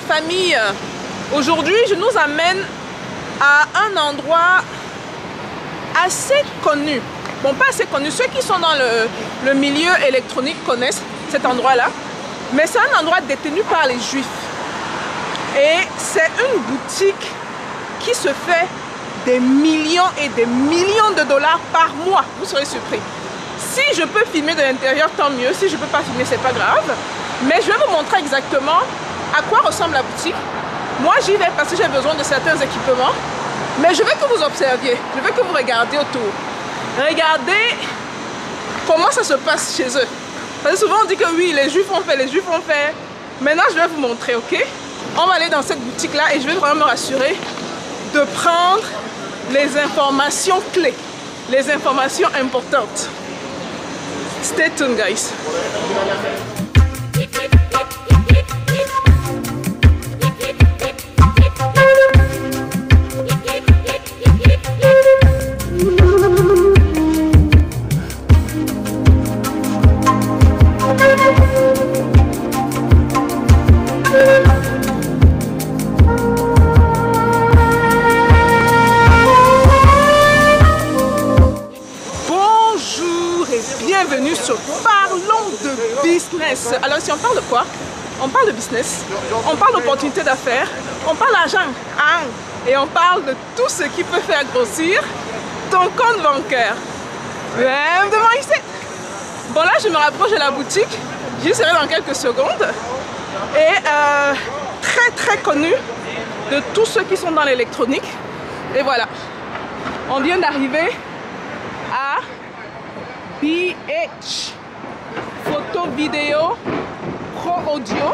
famille. Aujourd'hui, je nous amène à un endroit assez connu. Bon, pas assez connu. Ceux qui sont dans le milieu électronique connaissent cet endroit-là. Mais c'est un endroit détenu par les Juifs. Et c'est une boutique qui se fait des millions et des millions de dollars par mois. Vous serez surpris. Si je peux filmer de l'intérieur, tant mieux. Si je ne peux pas filmer, c'est pas grave. Mais je vais vous montrer exactement à quoi ressemble la boutique. Moi, j'y vais parce que j'ai besoin de certains équipements. Mais je veux que vous observiez. Je veux que vous regardiez autour. Regardez comment ça se passe chez eux. Parce que souvent, on dit que oui, les Juifs ont fait, les Juifs ont fait. Maintenant, je vais vous montrer, ok? On va aller dans cette boutique-là et je vais vraiment me rassurer de prendre les informations clés, les informations importantes. Stay tuned, guys. Bienvenue sur Parlons de Business. Alors si on parle de quoi? On parle de business, on parle d'opportunités d'affaires, on parle d'argent et on parle de tout ce qui peut faire grossir ton compte bancaire. Même de moi ici. Bon là je me rapproche de la boutique, j'y serai dans quelques secondes. Et très connu de tous ceux qui sont dans l'électronique. Et voilà, on vient d'arriver à BH, photo, vidéo, pro audio.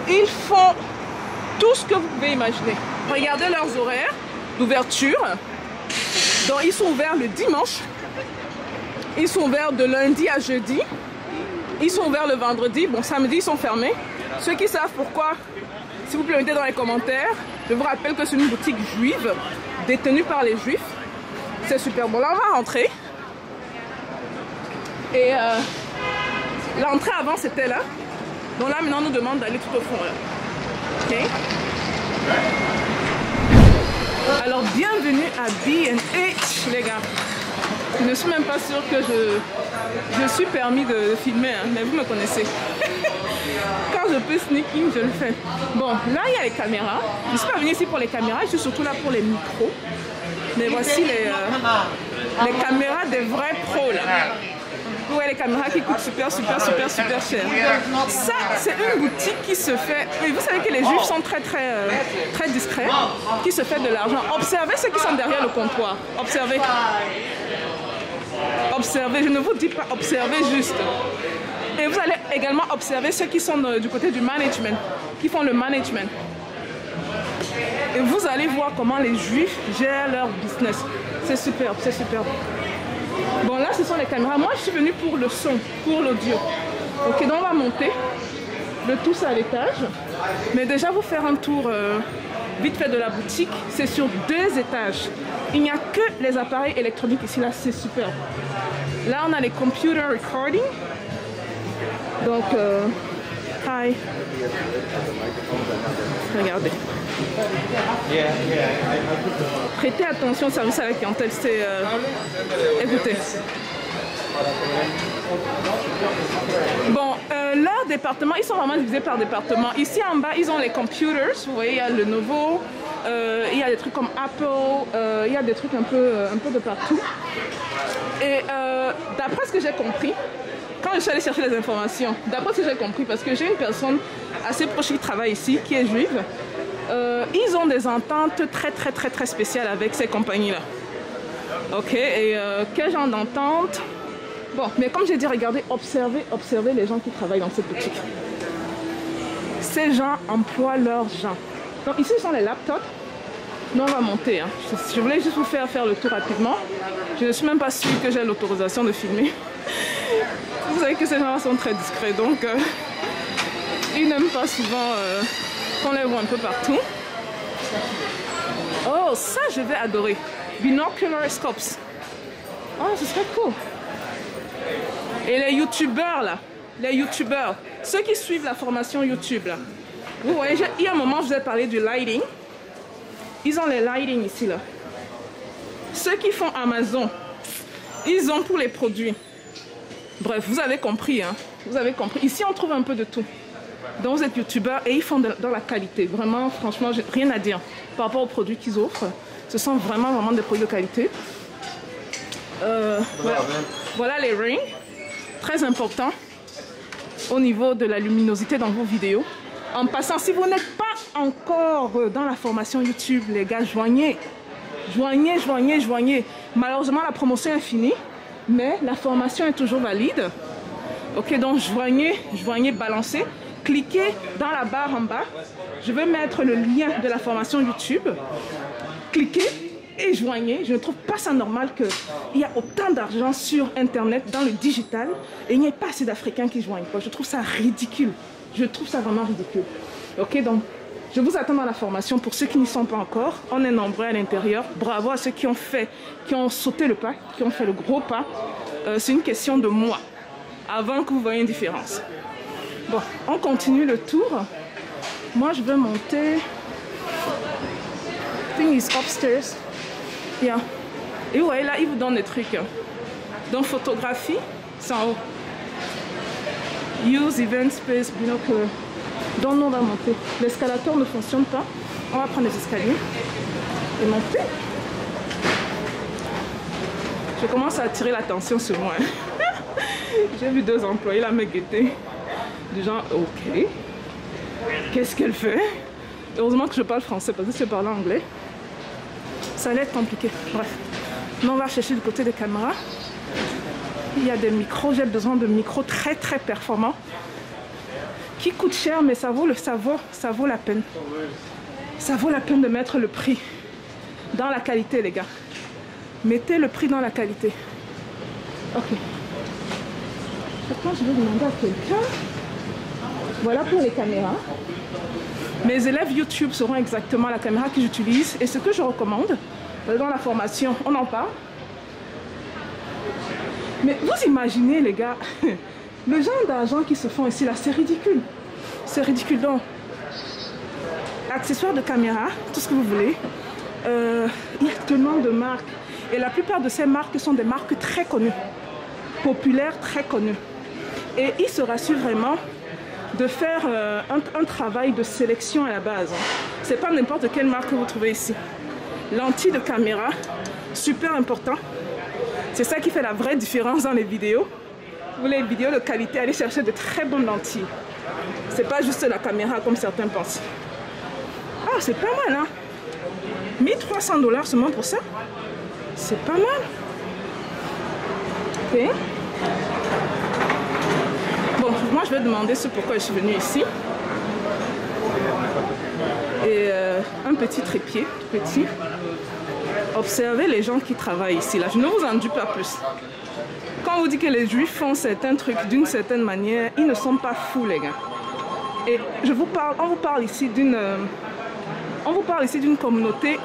Ils font tout ce que vous pouvez imaginer. Regardez leurs horaires d'ouverture. Donc ils sont ouverts le dimanche. Ils sont ouverts de lundi à jeudi. Ils sont ouverts le vendredi. Bon, samedi ils sont fermés. Ceux qui savent pourquoi, s'il vous plaît, mettez dans les commentaires. Je vous rappelle que c'est une boutique juive, détenue par les Juifs. C'est super. Bon, là on va rentrer. Et l'entrée avant c'était là. Donc là maintenant on nous demande d'aller tout au fond là. Ok. Alors bienvenue à B&H les gars. Je ne suis même pas sûre que je suis permis de filmer, hein, mais vous me connaissez. Quand je peux sneaking, je le fais. Bon, là il y a les caméras. Je ne suis pas venue ici pour les caméras, je suis surtout là pour les micros. Mais voici les caméras des vrais pros là. Vous voyez les caméras qui coûtent super cher. Ça, c'est une boutique qui se fait... Et vous savez que les Juifs sont très discrets, qui se fait de l'argent. Observez ceux qui sont derrière le comptoir. Observez. Observez, je ne vous dis pas observez juste. Et vous allez également observer ceux qui sont du côté du management, qui font le management. Et vous allez voir comment les Juifs gèrent leur business. C'est superbe, c'est superbe. Bon là ce sont les caméras, moi je suis venue pour le son, pour l'audio. Ok, donc on va monter le tout à l'étage. Mais déjà vous faire un tour vite fait de la boutique. C'est sur 2 étages. Il n'y a que les appareils électroniques ici, là c'est super. Là on a les computer recording. Donc hi. Regardez. Prêtez attention au service à la clientèle, c'est... écoutez. Bon, leur département, ils sont vraiment divisés par département. Ici en bas, ils ont les computers, vous voyez, il y a le nouveau, il y a des trucs comme Apple, il y a des trucs un peu de partout. Et d'après ce que j'ai compris, quand je suis allée chercher les informations, d'après ce que j'ai compris, parce que j'ai une personne assez proche qui travaille ici, qui est juive, ils ont des ententes très spéciales avec ces compagnies-là. Ok, et quel genre d'entente? Bon, mais comme j'ai dit, regardez, observez les gens qui travaillent dans cette boutique. Ces gens emploient leurs gens. Donc ici, ce sont les laptops. Nous, on va monter. Hein. Je voulais juste vous faire le tour rapidement. Je ne suis même pas sûre que j'ai l'autorisation de filmer. Vous savez que ces gens sont très discrets, donc ils n'aiment pas souvent qu'on les voit un peu partout. Oh, ça, je vais adorer. Binocular scopes. Oh, ce serait cool. Et les youtubeurs là, les youtubeurs, ceux qui suivent la formation YouTube là, Vous voyez, il y a un moment, je vous ai parlé du lighting. Ils ont les lighting ici, là. Ceux qui font Amazon, ils ont pour les produits. Bref, vous avez compris, hein. Vous avez compris. Ici, on trouve un peu de tout. Donc, vous êtes youtubeurs et ils font dans la qualité. Vraiment, franchement, j'ai rien à dire par rapport aux produits qu'ils offrent. Ce sont vraiment des produits de qualité. Voilà les rings. Très important au niveau de la luminosité dans vos vidéos. En passant, si vous n'êtes pas encore dans la formation YouTube, les gars, joignez. Malheureusement, la promotion est finie, mais la formation est toujours valide. Ok, donc joignez, balancez. Cliquez dans la barre en bas. Je vais mettre le lien de la formation YouTube. Cliquez et joignez. Je ne trouve pas ça normal qu'il y a autant d'argent sur Internet, dans le digital, et il n'y a pas assez d'Africains qui joignent. Je trouve ça ridicule. Je trouve ça vraiment ridicule. Ok, donc je vous attends dans la formation. Pour ceux qui n'y sont pas encore, on est nombreux à l'intérieur. Bravo à ceux qui ont sauté le pas, qui ont fait le gros pas. C'est une question de mois avant que vous voyez une différence. Bon, on continue le tour. Moi, je vais monter. I think it's upstairs. Yeah. Et vous voyez là, ils vous donnent des trucs. Donc, photographie, c'est en haut. Use event space, binocle. Donc, nous, on va monter. L'escalator ne fonctionne pas. On va prendre les escaliers et monter. Je commence à attirer l'attention sur moi. J'ai vu 2 employés là me guetter. Du genre, ok, qu'est-ce qu'elle fait? Heureusement que je parle français, parce que si je parlais anglais, ça allait être compliqué. Bref, nous on va chercher du côté des caméras. Il y a des micros, j'ai besoin de micros très performants, qui coûtent cher, mais ça vaut la peine. Ça vaut la peine de mettre le prix dans la qualité, les gars. Mettez le prix dans la qualité. Ok. Maintenant, je vais demander à quelqu'un. Voilà pour les caméras. Mes élèves YouTube sauront exactement la caméra que j'utilise et ce que je recommande. Dans la formation, on en parle. Mais vous imaginez, les gars, le genre d'argent qui se font ici, là, c'est ridicule. C'est ridicule. Donc, accessoires de caméra, tout ce que vous voulez. Il y a tellement de marques. Et la plupart de ces marques sont des marques très connues. Populaires, très connues. Et ils se rassurent vraiment de faire un travail de sélection à la base. C'est pas n'importe quelle marque que vous trouvez ici. Lentilles de caméra, super important. C'est ça qui fait la vraie différence dans les vidéos. Vous voulez les vidéos de qualité, allez chercher de très bonnes lentilles. C'est pas juste la caméra comme certains pensent. Ah, c'est pas mal, hein? 1300 $ seulement pour ça. C'est pas mal. Ok. Bon, moi je vais demander ce pourquoi je suis venue ici. Et un petit trépied, tout petit. Observez les gens qui travaillent ici. Là, je ne vous en dis pas plus. Quand on vous dit que les juifs font certains trucs d'une certaine manière, ils ne sont pas fous, les gars. Et on vous parle ici d'une communauté,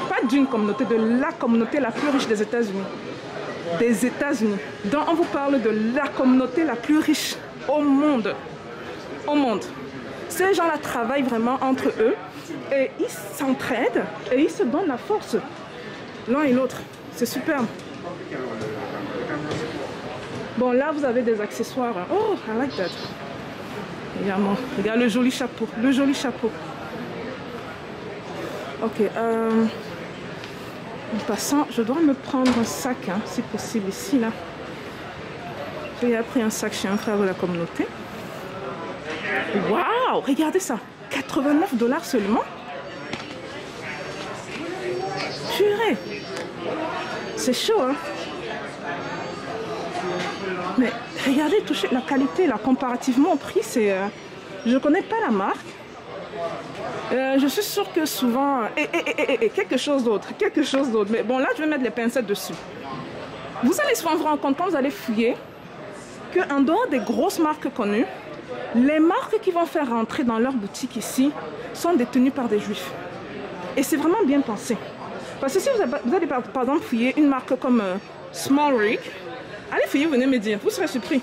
pas d'une communauté, de la communauté la plus riche des États-Unis. Des États-Unis. Donc on vous parle de la communauté la plus riche au monde. Au monde. Ces gens-là travaillent vraiment entre eux et ils s'entraident et ils se donnent la force l'un et l'autre. C'est superbe. Bon, là vous avez des accessoires. Oh, I like that. Regarde le joli chapeau. Le joli chapeau. Ok. En passant, je dois me prendre un sac, hein, si possible, ici, là. J'ai pris un sac chez un frère de la communauté. Waouh! Regardez ça! 89 $ seulement? Purée! C'est chaud, hein? Mais regardez, touchez la qualité, là, comparativement au prix, c'est... je connais pas la marque. Je suis sûre que souvent... Et quelque chose d'autre. Mais bon, là, je vais mettre les pincettes dessus. Vous allez souvent vous rendre compte, quand vous allez fouiller, qu'en dehors des grosses marques connues, les marques qui vont faire rentrer dans leur boutique ici sont détenues par des juifs. Et c'est vraiment bien pensé. Parce que si vous allez par exemple fouiller une marque comme Small Rig, allez fouiller, venez me dire, vous serez surpris.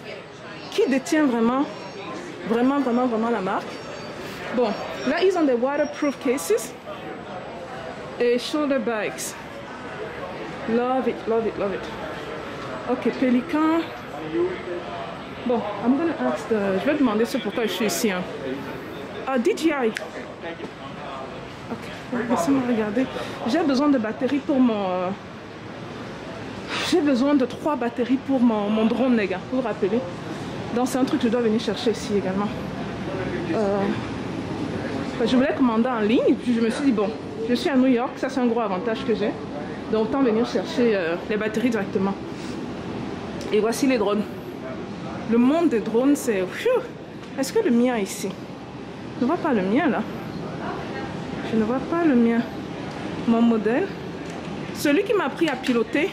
Qui détient vraiment la marque? Bon, Là, ils ont des waterproof cases et shoulder bags. Love it, love it, love it. Ok, Pélican. Bon, je vais demander ce pourquoi je suis ici. Hein. Ah, DJI. Ok, laissez-moi regarder. J'ai besoin de batteries pour mon... J'ai besoin de 3 batteries pour mon drone, les gars, pour vous rappeler. Donc c'est un truc que je dois venir chercher ici également. Je voulais commander en ligne, puis je me suis dit, bon, je suis à New York, ça c'est un gros avantage que j'ai. Donc autant venir chercher les batteries directement. Et voici les drones. Le monde des drones, c'est... Est-ce que le mien est ici? Je ne vois pas le mien là. Je ne vois pas le mien. Mon modèle. Celui qui m'a appris à piloter,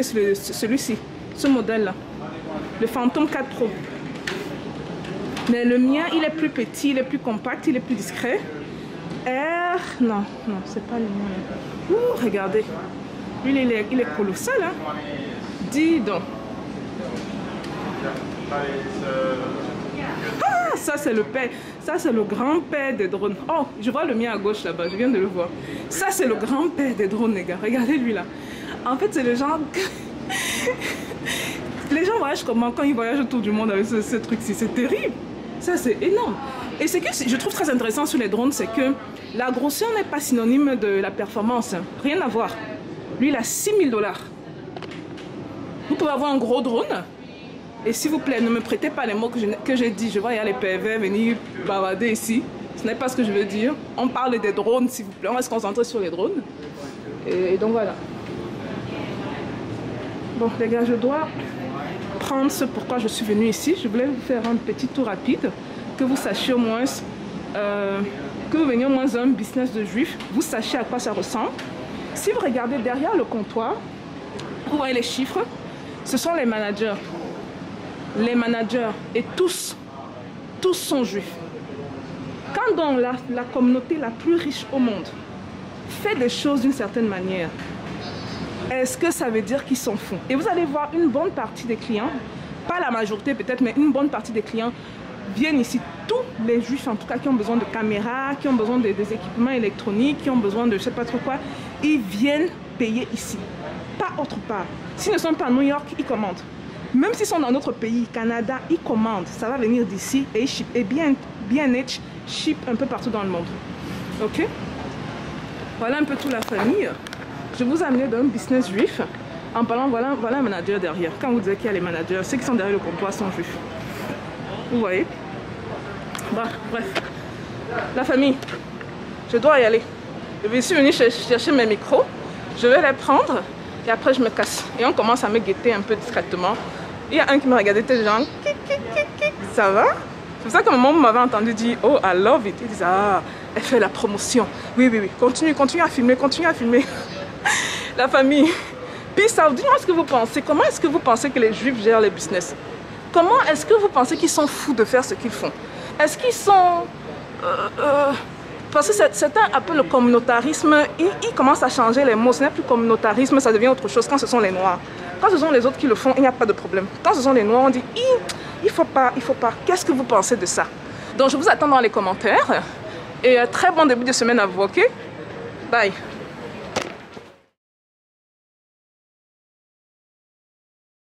celui-ci, ce modèle-là. Le Phantom 4 Pro. Mais le mien, il est plus petit, il est plus compact, il est plus discret. R... Non, non, c'est pas le mien. Ouh, regardez. Lui, il est colossal, hein. Dis donc. Ah, ça c'est le père, ça c'est le grand-père des drones. Oh, je vois le mien à gauche là-bas, je viens de le voir. Ça c'est le grand-père des drones, les gars. Regardez lui là. En fait, c'est le genre... Les gens voyagent comment quand ils voyagent autour du monde avec ce truc-ci. C'est terrible. Ça c'est énorme. Et ce que je trouve très intéressant sur les drones, c'est que la grosseur n'est pas synonyme de la performance. Rien à voir. Lui, il a 6 000 $. Vous pouvez avoir un gros drone. Et s'il vous plaît, ne me prêtez pas les mots que j'ai dit. Je vois, il y a les PV venir bavader ici. Ce n'est pas ce que je veux dire. On parle des drones, s'il vous plaît. On va se concentrer sur les drones. Et donc voilà. Bon, les gars, je dois prendre ce pourquoi je suis venue ici. Je voulais vous faire un petit tour rapide. Que vous sachiez au moins... que vous veniez au moins un business de juif. Vous sachiez à quoi ça ressemble. Si vous regardez derrière le comptoir, vous voyez les chiffres. Ce sont les managers. Les managers et tous sont juifs. Quand donc la communauté la plus riche au monde fait des choses d'une certaine manière, est-ce que ça veut dire qu'ils sont fous? Et vous allez voir une bonne partie des clients, pas la majorité peut-être, mais une bonne partie des clients viennent ici. Tous les juifs en tout cas qui ont besoin de caméras, qui ont besoin des équipements électroniques, qui ont besoin de je sais pas trop quoi, ils viennent payer ici, pas autre part. S'ils ne sont pas à New York, ils commandent. Même s'ils sont dans notre pays, Canada, ils commandent. Ça va venir d'ici et ils ship. Et bien ship un peu partout dans le monde. Ok? Voilà un peu toute la famille. Je vous ai amené dans un business juif. En parlant, voilà un manager derrière. Quand vous dites qu'il y a les managers, ceux qui sont derrière le comptoir sont juifs. Vous voyez? Bah, bref. La famille. Je dois y aller. Je suis venue chercher mes micros. Je vais les prendre. Et après je me casse. Et on commence à me guetter un peu discrètement. Il y a un qui me regardait, tel genre, ça va? C'est pour ça que maman m'avait entendu dire, oh, I love it. Il disait, ah, elle fait la promotion. Oui, oui, oui, continue à filmer, continue à filmer. La famille. Puis ça, dis-moi ce que vous pensez. Comment est-ce que vous pensez que les juifs gèrent les business? Comment est-ce que vous pensez qu'ils sont fous de faire ce qu'ils font? Est-ce qu'ils sont... Parce que c'est un peu le communautarisme, il commence à changer les mots. Ce n'est plus communautarisme, ça devient autre chose quand ce sont les noirs. Quand ce sont les autres qui le font, il n'y a pas de problème. Quand ce sont les noirs, on dit, il faut pas. Qu'est-ce que vous pensez de ça? Donc je vous attends dans les commentaires. Et très bon début de semaine à vous, ok? Bye.